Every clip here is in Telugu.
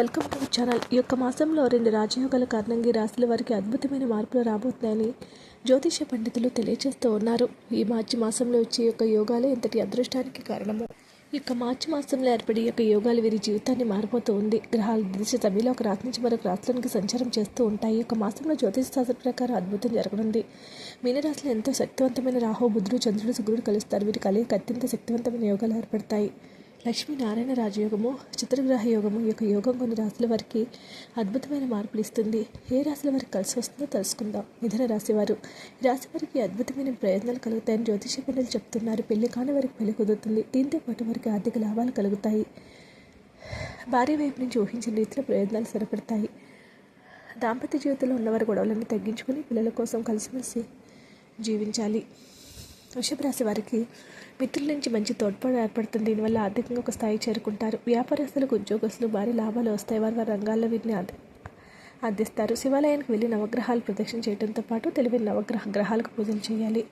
Welcome to channel. ఈ యొక్క మాసంలో 2 రాజయోగాల కారణంగా ఈ రాశుల వారికి అద్భుతమైన మార్పులు రాబోతున్నాయని జ్యోతిష పండితులు తెలియజేస్తూ ఉన్నారు. ఈ మార్చి మాసంలో వచ్చే యొక్క యోగాలే ఇంతటి అదృష్టానికి కారణము. ఈ యొక్క మార్చి మాసంలో ఏర్పడి యొక్క యోగాలు వీరి జీవితాన్ని మారిపోతూ ఉంది. గ్రహాలు దిశ సమయంలో ఒక రాశి నుంచి మరొక రాశులకు సంచారం చేస్తూ ఉంటాయి. ఈ యొక్క మాసంలో జ్యోతిష శాస్త్ర ప్రకారం అద్భుతం జరగనుంది. మీనరాశిలో ఎంతో శక్తివంతమైన రాహు, బుధుడు, చంద్రుడు, శుక్రుడు కలుస్తారు. వీరి కలిగి అత్యంత శక్తివంతమైన యోగాలు ఏర్పడతాయి. లక్ష్మీనారాయణ రాజయోగము, చతుర్గ్రహ యోగము. ఈ యొక్క యోగం కొన్ని రాశుల వారికి అద్భుతమైన మార్పులు ఇస్తుంది. ఏ రాశుల వారికి కలిసి వస్తుందో తెలుసుకుందాం. మిథున రాశి వారు. ఈ రాశి వారికి అద్భుతమైన ప్రయోజనాలు కలుగుతాయని జ్యోతిష పండితులు చెప్తున్నారు. పెళ్లి కాని వారికి పెళ్లి కుదురుతుంది. దీంతో పాటు వారికి ఆర్థిక లాభాలు కలుగుతాయి. భార్య వైపు నుంచి ఊహించిన రీతిలో ప్రయోజనాలు స్థిరపడతాయి. దాంపత్య జీవితంలో ఉన్నవారు గొడవలను తగ్గించుకుని పిల్లల కోసం కలిసిమెలిసి జీవించాలి. వృషభ రాశి వారికి మిత్రుల నుంచి మంచి తోడ్పాటు ఏర్పడుతుంది. దీనివల్ల ఆర్థికంగా ఒక స్థాయి చేరుకుంటారు. వ్యాపారస్తులకు, ఉద్యోగస్తులు భారీ లాభాలు వస్తాయి. వారి రంగాల్లో వీటిని అందిస్తారు. శివాలయానికి వెళ్ళి నవగ్రహాలు ప్రదక్షిణ చేయడంతో పాటు తెలివైన గ్రహాలకు పూజలు చేయాలి.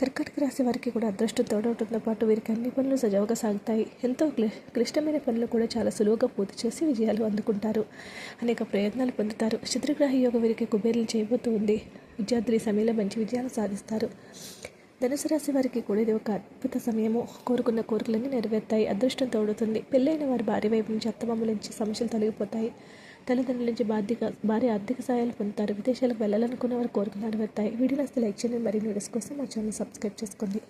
కర్కాటక రాశి వారికి కూడా అదృష్టం తోడవడంతో పాటు వీరికి అన్ని పనులు సజావుగా సాగుతాయి. ఎంతో క్లిష్టమైన పనులు కూడా చాలా సులువుగా పూర్తి చేసి విజయాలు అందుకుంటారు. అనేక ప్రయత్నాలు పొందుతారు. చతుర్గ్రహ యోగం వీరికి కుబేరులు చేయబోతూ ఉంది. విద్యార్థులు ఈ సమయంలో మంచి విజయాలు సాధిస్తారు. ధనుసు రాశి వారికి కూడా ఇది ఒక అద్భుత సమయము. కోరుకున్న కోరికలన్నీ నెరవేరుతాయి. అదృష్టం తోడుతుంది. పెళ్ళైన వారి భార్య వైపు నుంచి అత్తమామల నుంచి సమస్యలు తొలగిపోతాయి. తల్లిదండ్రుల నుంచి భారీ ఆర్థిక సహాయాలు పొందుతారు. విదేశాలకు వెళ్ళాలనుకున్న వారి కోరికలు నెరవేరుతాయి. వీడియో నచ్చితే లైక్ చేయండి. మరిన్ని వీడియోస్ కోసం మా ఛానల్ సబ్స్క్రైబ్ చేసుకోండి.